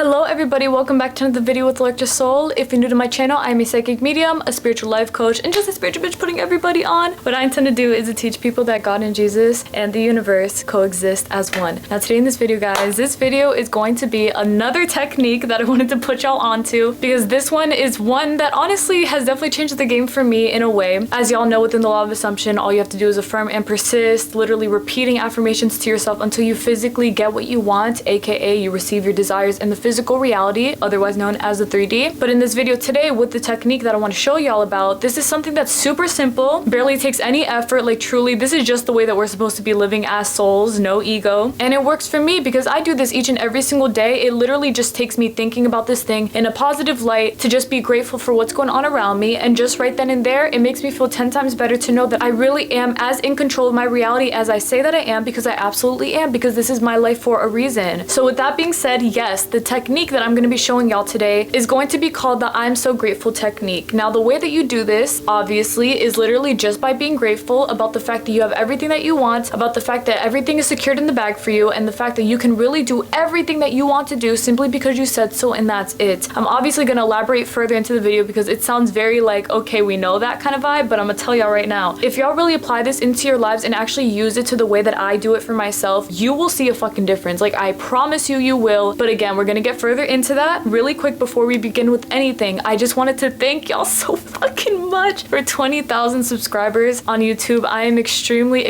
Hello everybody, welcome back to another video with ElectraSoul. If you're new to my channel, I'm a psychic medium, a spiritual life coach, and just a spiritual bitch putting everybody on. What I intend to do is to teach people that God and Jesus and the universe coexist as one. Now today in this video, guys, this video is going to be another technique that I wanted to put y'all onto, because this one is one that honestly has definitely changed the game for me in a way. As y'all know, within the law of assumption, all you have to do is affirm and persist, literally repeating affirmations to yourself until you physically get what you want, aka you receive your desires in the physical reality, otherwise known as the 3D. But in this video today, with the technique that I want to show y'all about, this is something that's super simple, barely takes any effort. Like truly, this is just the way that we're supposed to be living as souls, no ego. And it works for me because I do this each and every single day. It literally just takes me thinking about this thing in a positive light, to just be grateful for what's going on around me, and just right then and there, it makes me feel 10 times better to know that I really am as in control of my reality as I say that I am, because I absolutely am, because this is my life for a reason. So with that being said, yes, the technique that I'm going to be showing y'all today is going to be called the I'm so grateful technique. Now the way that you do this obviously is literally just by being grateful about the fact that you have everything that you want, about the fact that everything is secured in the bag for you, and the fact that you can really do everything that you want to do simply because you said so, and that's it. I'm obviously going to elaborate further into the video because it sounds very like, okay, we know that kind of vibe, but I'm gonna tell y'all right now, if y'all really apply this into your lives and actually use it to the way that I do it for myself, you will see a fucking difference. Like, I promise you, you will. But again, we're gonna get further into that really quick. Before we begin with anything, I just wanted to thank y'all so fucking much for 20,000 subscribers on YouTube. I am extremely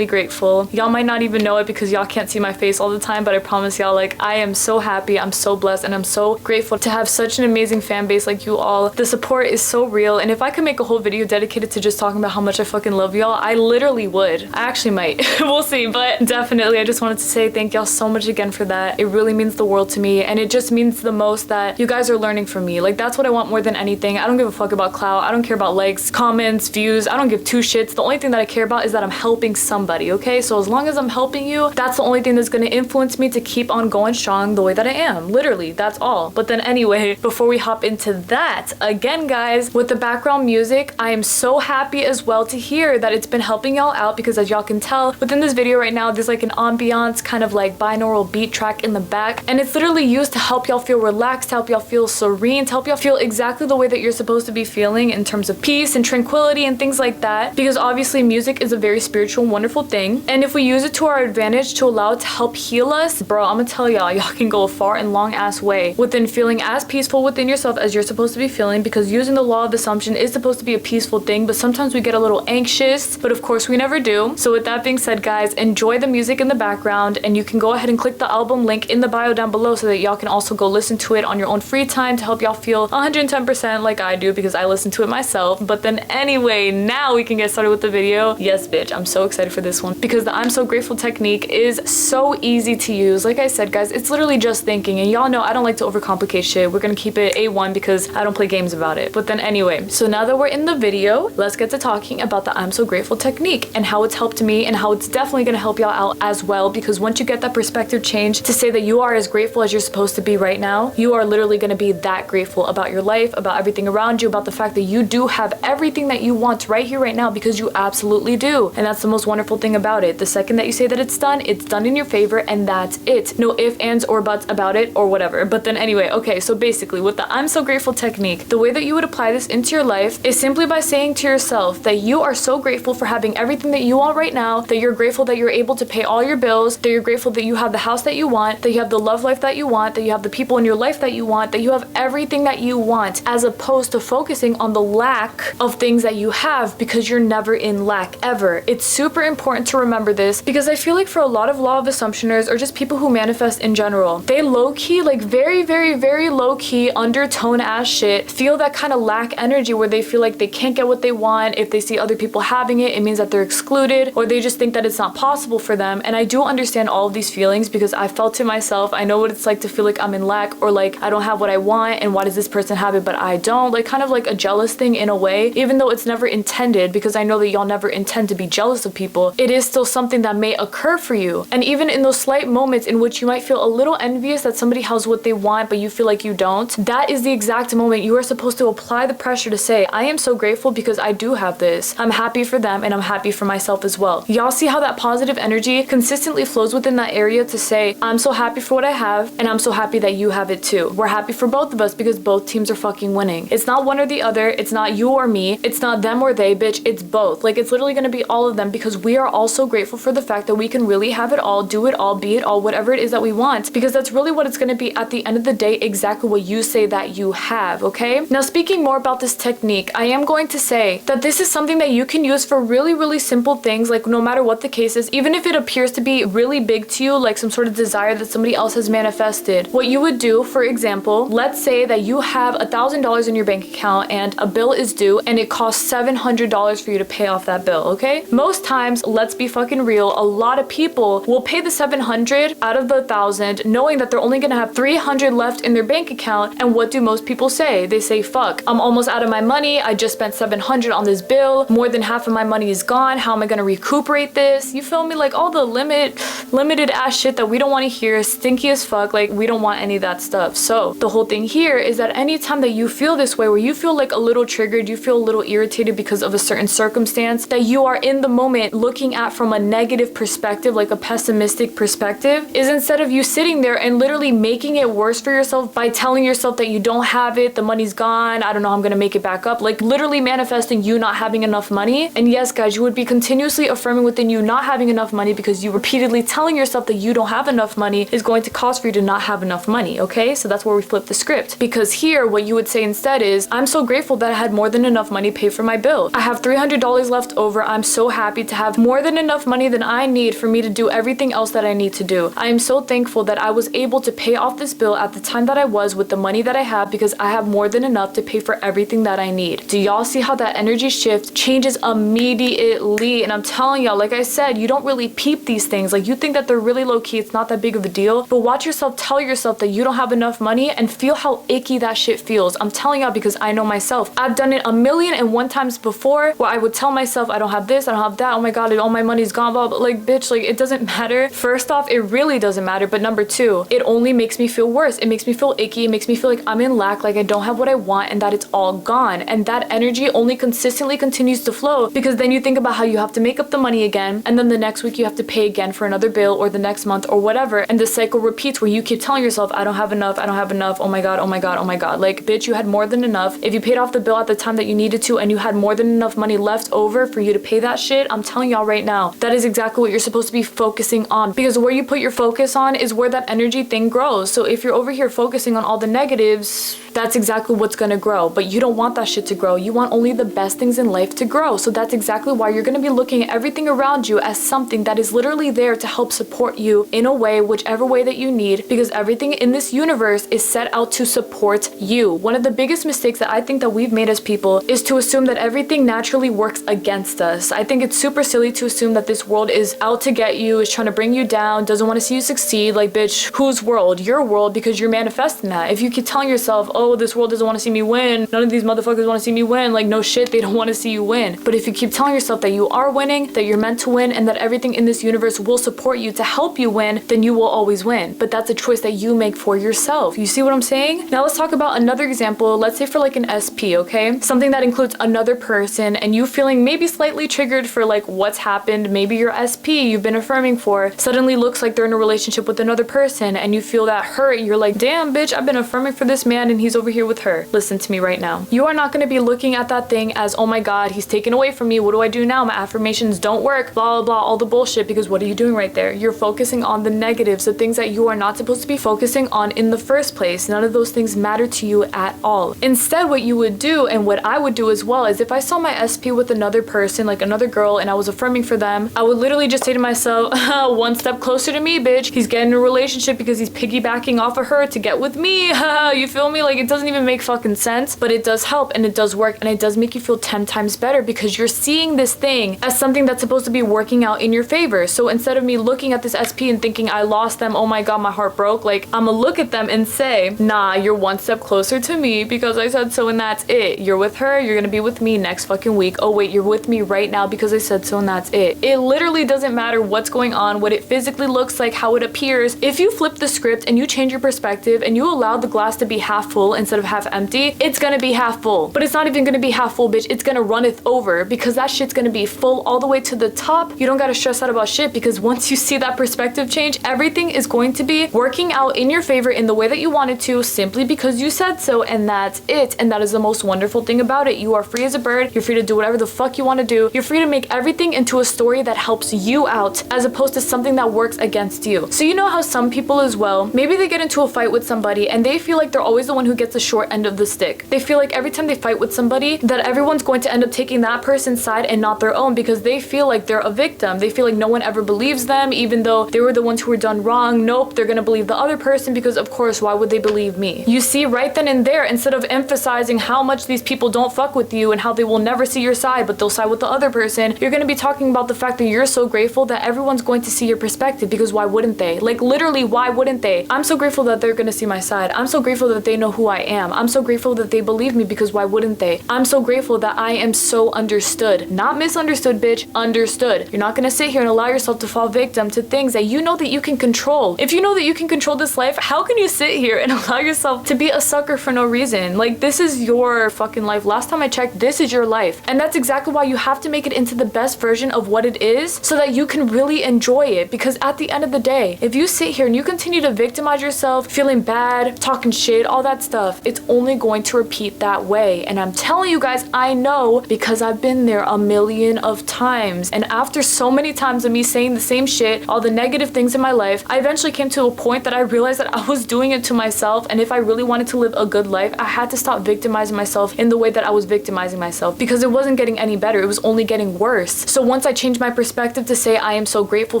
grateful. Y'all might not even know it because y'all can't see my face all the time, but I promise y'all, like, I am so happy, I'm so blessed, and I'm so grateful to have such an amazing fan base like you all. The support is so real, and if I could make a whole video dedicated to just talking about how much I fucking love y'all, I literally would. I actually might. We'll see, but definitely I just wanted to say thank y'all so much again for that. It really means the world to me, and it just means the most that you guys are learning from me. Like, that's what I want more than anything. I don't give a fuck about clout. I don't care about likes, comments, views. I don't give two shits. The only thing that I care about is that I'm helping somebody, okay? So as long as I'm helping you, that's the only thing that's gonna influence me to keep on going strong the way that I am. Literally, that's all. But then anyway, before we hop into that, again guys, with the background music, I am so happy as well to hear that it's been helping y'all out, because as y'all can tell within this video right now, there's like an ambiance kind of like binaural beat track in the back, and it's literally used to help y'all feel relaxed, to help y'all feel serene, to help y'all feel exactly the way that you're supposed to be feeling in terms of peace and tranquility and things like that, because obviously music is a very spiritual, wonderful thing, and if we use it to our advantage to allow it to help heal us, bro, I'm gonna tell y'all, y'all can go a far and long ass way within feeling as peaceful within yourself as you're supposed to be feeling, because using the law of assumption is supposed to be a peaceful thing, but sometimes we get a little anxious, but of course we never do. So with that being said, guys, enjoy the music in the background, and you can go ahead and click the album link in the bio down below so that y'all can also go listen to it on your own free time to help y'all feel 110% like I do, because I listen to it myself. But then anyway, now we can get started with the video. Yes, bitch, I'm so excited for this one, because the I'm so grateful technique is so easy to use. Like I said, guys, it's literally just thinking, and y'all know I don't like to overcomplicate shit. We're gonna keep it A1 because I don't play games about it. But then anyway, so now that we're in the video, let's get to talking about the I'm so grateful technique and how it's helped me, and how it's definitely gonna help y'all out as well, because once you get that perspective change to say that you are as grateful as you're supposed to be right now, you are literally gonna be that grateful about your life, about everything around you, about the fact that you do have everything that you want right here, right now, because you absolutely do. And that's the most wonderful thing about it. The second that you say that it's done in your favor, and that's it. No ifs, ands, or buts about it, or whatever. But then anyway, okay, so basically with the I'm so grateful technique, the way that you would apply this into your life is simply by saying to yourself that you are so grateful for having everything that you want right now, that you're grateful that you're able to pay all your bills, that you're grateful that you have the house that you want, that you have the love life that you want, that you have the people in your life that you want, that you have everything that you want, as opposed to focusing on the lack of things that you have, because you're never in lack ever. It's super important to remember this, because I feel like for a lot of law of assumptioners, or just people who manifest in general, they low-key, like very low-key undertone ass shit, feel that kind of lack energy where they feel like they can't get what they want. If they see other people having it, it means that they're excluded, or they just think that it's not possible for them. And I do understand all of these feelings, because I felt it myself. I know what it's like to feel like I'm in lack, or like I don't have what I want, and why does this person have it but I don't? Like kind of like a jealous thing in a way, even though it's never intended, because I know that y'all never intend to be jealous of people. It is still something that may occur for you. And even in those slight moments in which you might feel a little envious that somebody has what they want but you feel like you don't, that is the exact moment you are supposed to apply the pressure to say, I am so grateful because I do have this. I'm happy for them, and I'm happy for myself as well. Y'all see how that positive energy consistently flows within that area to say, I'm so happy for what I have, and I'm so happy that you have it too. We're happy for both of us because both teams are fucking winning. It's not one or the other. It's not you or me. It's not them or they, bitch. It's both. Like, it's literally gonna be all of them because we are all so grateful for the fact that we can really have it all, do it all, be it all, whatever it is that we want, because that's really what it's gonna be at the end of the day, exactly what you say that you have, okay? Now, speaking more about this technique, I am going to say that this is something that you can use for really, really simple things, like no matter what the case is, even if it appears to be really big to you, like some sort of desire that somebody else has manifested. What you would do, for example, let's say that you have $1,000 in your bank account and a bill is due and it costs $700 for you to pay off that bill, okay? Most times, let's be fucking real, a lot of people will pay the 700 out of the 1,000 knowing that they're only gonna have 300 left in their bank account, and what do most people say? They say, fuck, I'm almost out of my money, I just spent 700 on this bill, more than half of my money is gone, how am I gonna recuperate this? You feel me? Like all the limited ass shit that we don't want to hear, stinky as fuck, like we don't want any of that stuff. So the whole thing here is that anytime that you feel this way, where you feel like a little triggered, you feel a little irritated because of a certain circumstance that you are in the moment looking at from a negative perspective, like a pessimistic perspective, is instead of you sitting there and literally making it worse for yourself by telling yourself that you don't have it, the money's gone, I don't know how I'm gonna make it back up, like literally manifesting you not having enough money. And yes, guys, you would be continuously affirming within you not having enough money because you repeatedly telling yourself that you don't have enough money is going to cause for you to not have enough money, okay? So that's where we flip the script, because here what you would say instead is, I'm so grateful that I had more than enough money to pay for my bill. I have $300 left over. I'm so happy to have more than enough money than I need for me to do everything else that I need to do. I am so thankful that I was able to pay off this bill at the time that I was with the money that I have, because I have more than enough to pay for everything that I need. Do y'all see how that energy shift changes immediately? And I'm telling y'all, like I said, you don't really peep these things. Like, you think that they're really low key, it's not that big of a deal, but watch yourself tell yourself that you don't have enough money and feel how icky that shit feels. I'm telling y'all because I know myself. I've done it 1,000,001 times before, where I would tell myself I don't have this, I don't have that, oh my god, all my money's gone, blah, blah. Like, bitch, like, it doesn't matter. First off, it really doesn't matter, but number two, it only makes me feel worse. It makes me feel icky, it makes me feel like I'm in lack, like I don't have what I want, and that it's all gone. And that energy only consistently continues to flow, because then you think about how you have to make up the money again, and then the next week you have to pay again for another bill, or the next month, or whatever, and the cycle repeats where you keep telling yourself, I don't have enough, I don't have enough, oh my god, oh my god, oh my god. Like, bitch, you had more than enough. If you paid off the bill at the time that you needed to, and you had more than enough money left over for you to pay that shit, I'm telling y'all right now, that is exactly what you're supposed to be focusing on, because where you put your focus on is where that energy thing grows. So if you're over here focusing on all the negatives, that's exactly what's gonna grow. But you don't want that shit to grow. You want only the best things in life to grow. So that's exactly why you're gonna be looking at everything around you as something that is literally there to help support you in a way, whichever way that you need, because everything in this universe is set out to support you. One of the biggest mistakes that I think that we've made as people is to assume that everything naturally works against us. I think it's super silly to assume that this world is out to get you, is trying to bring you down, doesn't want to see you succeed. Like, bitch, whose world? Your world, because you're manifesting that. If you keep telling yourself, oh, this world doesn't want to see me win, none of these motherfuckers want to see me win, like, no shit, they don't want to see you win. But if you keep telling yourself that you are winning, that you're meant to win, and that everything in this universe will support you to help you win, then you will always win. But that's a choice that you make for yourself. You see what I'm saying? Now let's talk about another example. Let's say for like an SP, okay? Something that includes another person, and you feeling maybe slightly triggered for like what's happened. Maybe your SP you've been affirming for suddenly looks like they're in a relationship with another person, and you feel that hurt. You're like, damn, bitch, I've been affirming for this man and he's over here with her. Listen to me right now. You are not going to be looking at that thing as, oh my god, he's taken away from me. What do I do now? My affirmations don't work, blah, blah, blah, all the bullshit, because what are you doing right there? You're focusing on the negatives, the things that you are not supposed to be focusing on in the first place. None of those things matter to you at all. Instead, what you would do, and what I would do as well, is if I saw my SP with another person, like another girl, and I was affirming for them, I would literally just say to myself, one step closer to me, bitch. He's getting a relationship because he's piggybacking off of her to get with me. You feel me? Like, it doesn't even make fucking sense, but it does help, and it does work, and it does make you feel 10 times better, because you're seeing this thing as something that's supposed to be working out in your favor. So instead of me looking at this SP and thinking I lost them, oh my god, my heart broke, like, I'm gonna look at them and say, nah, you're one step closer to me because I said so, and that's it. You're with her, you're gonna be with me next fucking week. Oh wait, you're with me right now because I said so, and that's it. It literally doesn't matter what's going on, what it physically looks like, how it appears. If you flip the script and you change your perspective and you allow the glass to be half full instead of half empty, it's gonna be half full. But it's not even gonna be half full, bitch. It's gonna runneth over, because that shit's gonna be full all the way to the top. You don't gotta stress out about shit, because once you see that perspective change, everything everything is going to be working out in your favor in the way that you want it to, simply because you said so, and that's it. And that is the most wonderful thing about it. You are free as a bird. You're free to do whatever the fuck you want to do. You're free to make everything into a story that helps you out, as opposed to something that works against you. So you know how some people as well, maybe they get into a fight with somebody and they feel like they're always the one who gets the short end of the stick. They feel like every time they fight with somebody that everyone's going to end up taking that person's side and not their own, because they feel like they're a victim. They feel like no one ever believes them, even though they were the ones who were done wrong. Nope, they're gonna believe the other person because of course, why would they believe me? You see, right then and there, instead of emphasizing how much these people don't fuck with you and how they will never see your side, but they'll side with the other person, you're gonna be talking about the fact that you're so grateful that everyone's going to see your perspective, because why wouldn't they? Like literally, why wouldn't they? I'm so grateful that they're gonna see my side. I'm so grateful that they know who I am. I'm so grateful that they believe me, because why wouldn't they? I'm so grateful that I am so understood. Not misunderstood, bitch. Understood. You're not gonna sit here and allow yourself to fall victim to things that you know that you can control. If you know that you can control this life, how can you sit here and allow yourself to be a sucker for no reason? Like, this is your fucking life. Last time I checked, this is your life. And that's exactly why you have to make it into the best version of what it is, so that you can really enjoy it. Because at the end of the day, if you sit here and you continue to victimize yourself, feeling bad, talking shit, all that stuff, it's only going to repeat that way. And I'm telling you guys, I know, because I've been there a million of times. And after so many times of me saying the same shit, all the negative things in my life, I eventually came to a point that I realized that I was doing it to myself. And if I really wanted to live a good life, I had to stop victimizing myself in the way that I was victimizing myself, because it wasn't getting any better. It was only getting worse. So once I changed my perspective to say, I am so grateful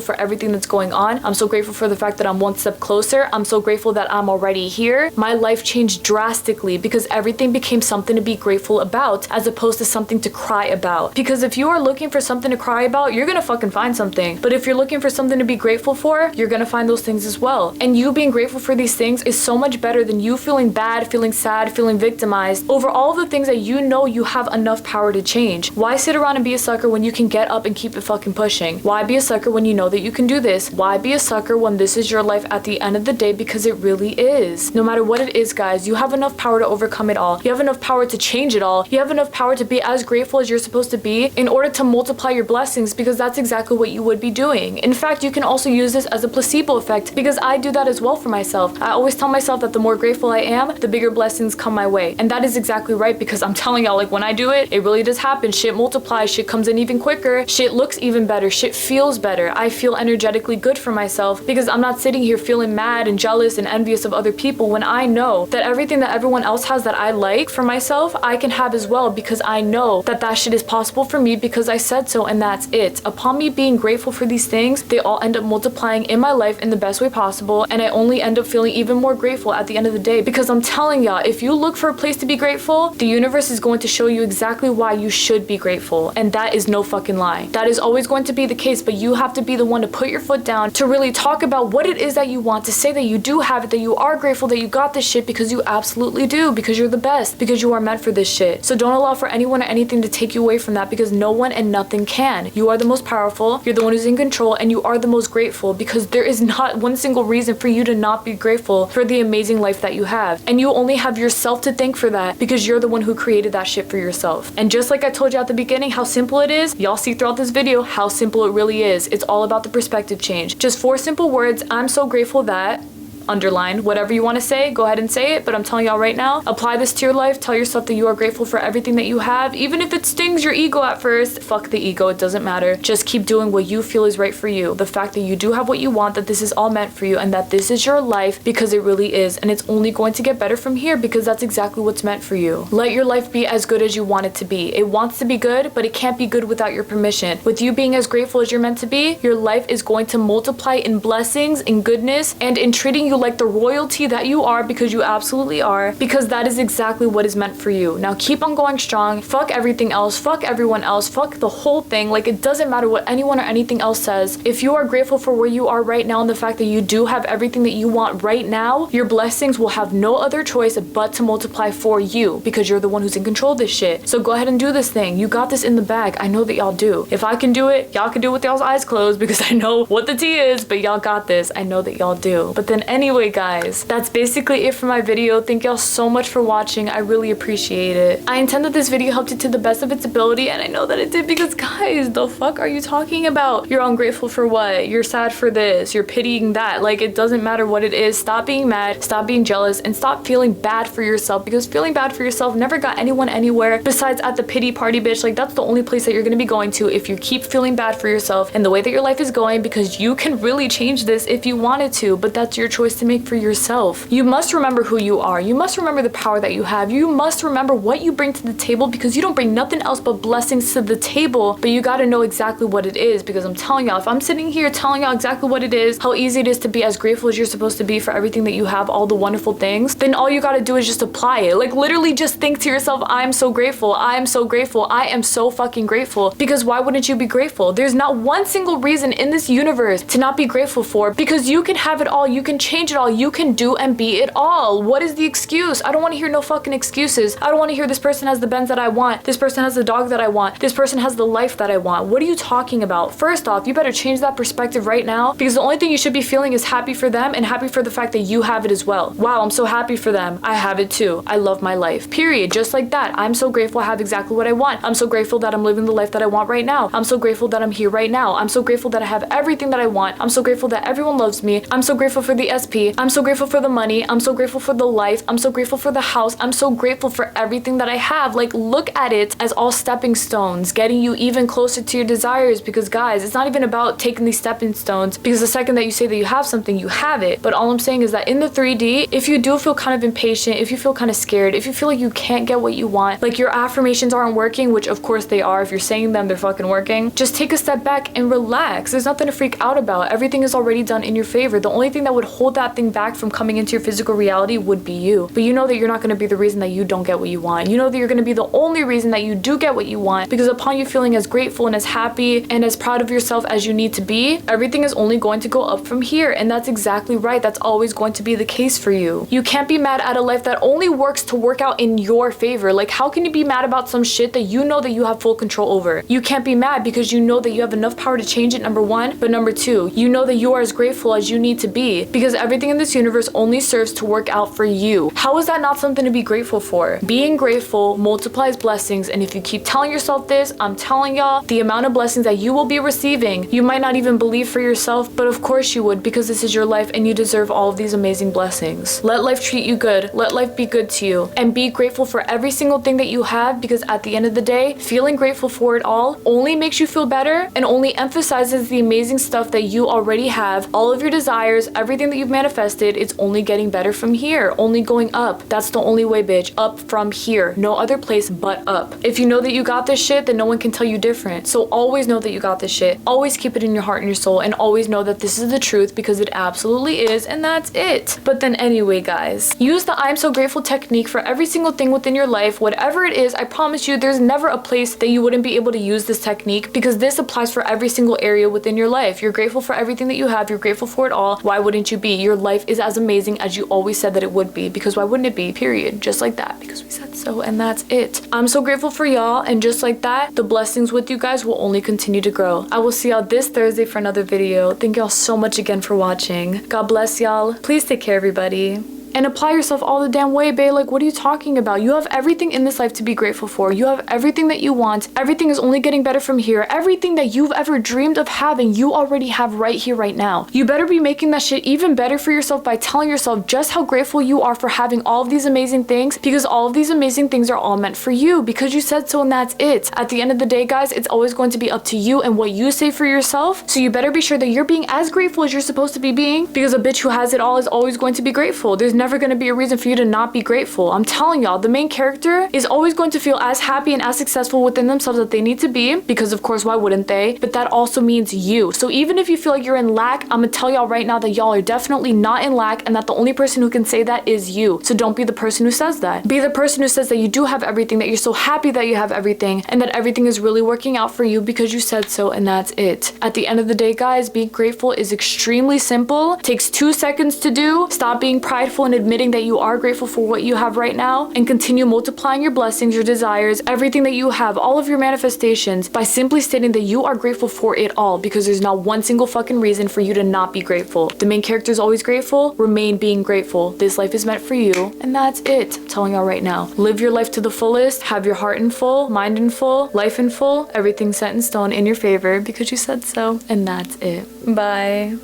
for everything that's going on. I'm so grateful for the fact that I'm one step closer. I'm so grateful that I'm already here. My life changed drastically, because everything became something to be grateful about, as opposed to something to cry about. Because if you are looking for something to cry about, you're gonna fucking find something. But if you're looking for something to be grateful for, you're gonna find those things as well. And you being grateful for these things is so much better than you feeling bad, feeling sad, feeling victimized over all of the things that you know you have enough power to change. Why sit around and be a sucker when you can get up and keep it fucking pushing? Why be a sucker when you know that you can do this? Why be a sucker when this is your life at the end of the day? Because it really is. No matter what it is, guys, you have enough power to overcome it all. You have enough power to change it all. You have enough power to be as grateful as you're supposed to be in order to multiply your blessings, because that's exactly what you would be doing. In fact, you can also use this as a placebo effect, because I do that as well for myself. I always tell myself that the more grateful I am, the bigger blessings come my way. And that is exactly right, because I'm telling y'all, like when I do it, it really does happen. Shit multiplies, shit comes in even quicker, shit looks even better, shit feels better. I feel energetically good for myself, because I'm not sitting here feeling mad and jealous and envious of other people, when I know that everything that everyone else has that I like for myself, I can have as well, because I know that that shit is possible for me because I said so, and that's it. Upon me being grateful for these things, they all end up multiplying in my life in the best way possible, and I only end up feeling even more grateful at the end of the day, because I'm telling y'all, if you look for a place to be grateful, the universe is going to show you exactly why you should be grateful, and that is no fucking lie. That is always going to be the case, but you have to be the one to put your foot down, to really talk about what it is that you want, to say that you do have it, that you are grateful, that you got this shit, because you absolutely do, because you're the best, because you are meant for this shit. So don't allow for anyone or anything to take you away from that, because no one and nothing can. You are the most powerful, you're the one who's in control, and you are the most grateful, because there is not one single reason for you to not be grateful for the amazing life that you have. And you only have yourself to thank for that, because you're the one who created that shit for yourself. And just like I told you at the beginning how simple it is, y'all see throughout this video how simple it really is. It's all about the perspective change. Just 4 simple words. I'm so grateful that... underline, whatever you want to say, go ahead and say it, but I'm telling y'all right now, apply this to your life. Tell yourself that you are grateful for everything that you have, even if it stings your ego at first. Fuck the ego, it doesn't matter. Just keep doing what you feel is right for you. The fact that you do have what you want, that this is all meant for you, and that this is your life, because it really is, and it's only going to get better from here, because that's exactly what's meant for you. Let your life be as good as you want it to be. It wants to be good, but it can't be good without your permission. With you being as grateful as you're meant to be, your life is going to multiply in blessings, in goodness, and in treating you like the royalty that you are, because you absolutely are, because that is exactly what is meant for you. Now keep on going strong. Fuck everything else. Fuck everyone else. Fuck the whole thing. Like, it doesn't matter what anyone or anything else says. If you are grateful for where you are right now and the fact that you do have everything that you want right now, your blessings will have no other choice but to multiply for you, because you're the one who's in control of this shit. So go ahead and do this thing. You got this in the bag. I know that y'all do. If I can do it, y'all can do it with y'all's eyes closed, because I know what the tea is, but y'all got this. I know that y'all do. But then anyway, guys, that's basically it for my video. Thank y'all so much for watching. I really appreciate it. I intend that this video helped you to the best of its ability, and I know that it did, because guys, the fuck are you talking about? You're ungrateful for what? You're sad for this, you're pitying that. Like, it doesn't matter what it is. Stop being mad, stop being jealous, and stop feeling bad for yourself, because feeling bad for yourself never got anyone anywhere besides at the pity party, bitch. Like, that's the only place that you're gonna be going to if you keep feeling bad for yourself and the way that your life is going, because you can really change this if you wanted to, but that's your choice to make for yourself. You must remember who you are. You must remember the power that you have. You must remember what you bring to the table, because you don't bring nothing else but blessings to the table, but you gotta know exactly what it is, because I'm telling y'all, if I'm sitting here telling y'all exactly what it is, how easy it is to be as grateful as you're supposed to be for everything that you have, all the wonderful things, then all you gotta do is just apply it. Like, literally just think to yourself, I'm so grateful, I am so grateful, I am so fucking grateful. Because why wouldn't you be grateful? There's not one single reason in this universe to not be grateful for, because you can have it all, you can change it all, you can do and be it all. What is the excuse? I don't want to hear no fucking excuses. I don't want to hear this person has the Benz that I want, this person has the dog that I want, this person has the life that I want. What are you talking about? First off, you better change that perspective right now, because the only thing you should be feeling is happy for them and happy for the fact that you have it as well. Wow, I'm so happy for them. I have it too. I love my life. Period. Just like that. I'm so grateful I have exactly what I want. I'm so grateful that I'm living the life that I want right now. I'm so grateful that I'm here right now. I'm so grateful that I have everything that I want. I'm so grateful that everyone loves me. I'm so grateful for the SP. I'm so grateful for the money. I'm so grateful for the life. I'm so grateful for the house. I'm so grateful for everything that I have. Like, look at it as all stepping stones, getting you even closer to your desires, because guys, it's not even about taking these stepping stones, because the second that you say that you have something, you have it. But all I'm saying is that in the 3D, if you do feel kind of impatient, if you feel kind of scared, if you feel like you can't get what you want, like your affirmations aren't working, which of course they are, if you're saying them, they're fucking working, just take a step back and relax. There's nothing to freak out about. Everything is already done in your favor. The only thing that would hold that thing back from coming into your physical reality would be you. But you know that you're not going to be the reason that you don't get what you want. You know that you're going to be the only reason that you do get what you want, because upon you feeling as grateful and as happy and as proud of yourself as you need to be, everything is only going to go up from here. And that's exactly right. That's always going to be the case for you. You can't be mad at a life that only works to work out in your favor. Like, how can you be mad about some shit that you know that you have full control over? You can't be mad because you know that you have enough power to change it, number one, but number two, you know that you are as grateful as you need to be, because everything in this universe only serves to work out for you. How is that not something to be grateful for? Being grateful multiplies blessings, and if you keep telling yourself this, I'm telling y'all, the amount of blessings that you will be receiving, you might not even believe for yourself, but of course you would, because this is your life and you deserve all of these amazing blessings. Let life treat you good. Let life be good to you, and be grateful for every single thing that you have, because at the end of the day, feeling grateful for it all only makes you feel better and only emphasizes the amazing stuff that you already have. All of your desires, everything that you've manifested, it's only getting better from here, only going up. That's the only way, bitch. Up from here. No other place but up. If you know that you got this shit, then no one can tell you different. So always know that you got this shit. Always keep it in your heart and your soul, and always know that this is the truth, because it absolutely is, and that's it. But then anyway, guys, use the I'm so grateful technique for every single thing within your life. Whatever it is, I promise you, there's never a place that you wouldn't be able to use this technique, because this applies for every single area within your life. You're grateful for everything that you have. You're grateful for it all. Why wouldn't you be? Your life is as amazing as you always said that it would be, because why wouldn't it be? Period. Just like that, because we said so, and that's it. I'm so grateful for y'all, and just like that, the blessings with you guys will only continue to grow. I will see y'all this Thursday for another video. Thank y'all so much again for watching. God bless y'all. Please take care, everybody. And apply yourself all the damn way, babe. Like, what are you talking about? You have everything in this life to be grateful for. You have everything that you want. Everything is only getting better from here. Everything that you've ever dreamed of having, you already have right here, right now. You better be making that shit even better for yourself by telling yourself just how grateful you are for having all of these amazing things, because all of these amazing things are all meant for you, because you said so, and that's it. At the end of the day, guys, it's always going to be up to you and what you say for yourself. So you better be sure that you're being as grateful as you're supposed to be being, because a bitch who has it all is always going to be grateful. There's never going to be a reason for you to not be grateful. I'm telling y'all, the main character is always going to feel as happy and as successful within themselves that they need to be, because of course, why wouldn't they? But that also means you. So even if you feel like you're in lack, I'm gonna tell y'all right now that y'all are definitely not in lack, and that the only person who can say that is you. So don't be the person who says that. Be the person who says that you do have everything, that you're so happy that you have everything, and that everything is really working out for you because you said so, and that's it. At the end of the day, guys, being grateful is extremely simple. Takes 2 seconds to do. Stop being prideful and and admitting that you are grateful for what you have right now, and continue multiplying your blessings, your desires, everything that you have, all of your manifestations, by simply stating that you are grateful for it all, because there's not one single fucking reason for you to not be grateful. The main character is always grateful. Remain being grateful. This life is meant for you, and that's it. I'm telling y'all right now. Live your life to the fullest. Have your heart in full, mind in full, life in full, everything set in stone in your favor because you said so, and that's it. Bye.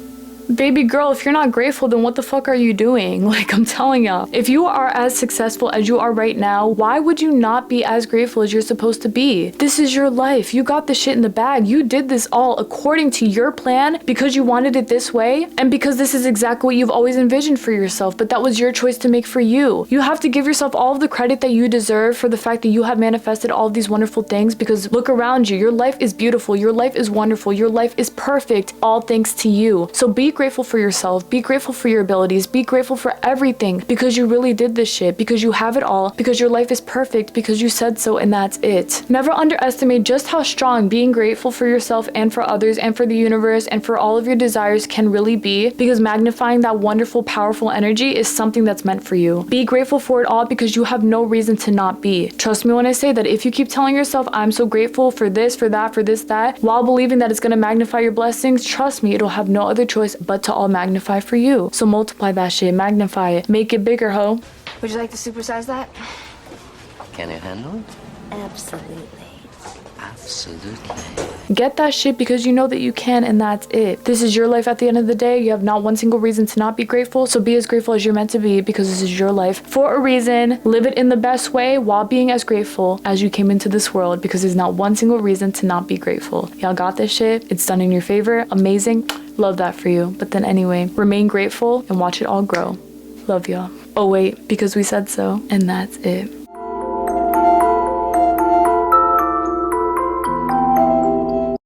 Baby girl, if you're not grateful, then what the fuck are you doing? Like, I'm telling y'all, if you are as successful as you are right now, why would you not be as grateful as you're supposed to be? This is your life. You got the shit in the bag. You did this all according to your plan because you wanted it this way, and because this is exactly what you've always envisioned for yourself, but that was your choice to make for you. You have to give yourself all of the credit that you deserve for the fact that you have manifested all of these wonderful things, because look around you. Your life is beautiful. Your life is wonderful. Your life is perfect, all thanks to you. So be grateful for yourself, be grateful for your abilities, be grateful for everything, because you really did this shit, because you have it all, because your life is perfect, because you said so, and that's it. Never underestimate just how strong being grateful for yourself and for others and for the universe and for all of your desires can really be, because magnifying that wonderful, powerful energy is something that's meant for you. Be grateful for it all because you have no reason to not be. Trust me when I say that if you keep telling yourself, I'm so grateful for this, for that, for this, that, while believing that it's going to magnify your blessings, trust me, it'll have no other choice but to all magnify for you. So multiply that shit, magnify it, make it bigger, ho. Would you like to supersize that? Can you handle it? Absolutely. Absolutely. Get that shit because you know that you can, and that's it. This is your life at the end of the day. You have not one single reason to not be grateful, so be as grateful as you're meant to be, because this is your life for a reason. Live it in the best way while being as grateful as you came into this world, because there's not one single reason to not be grateful. Y'all got this shit. It's done in your favor. Amazing. Love that for you. But then anyway, remain grateful and watch it all grow. Love y'all. Oh wait, because we said so, and that's it.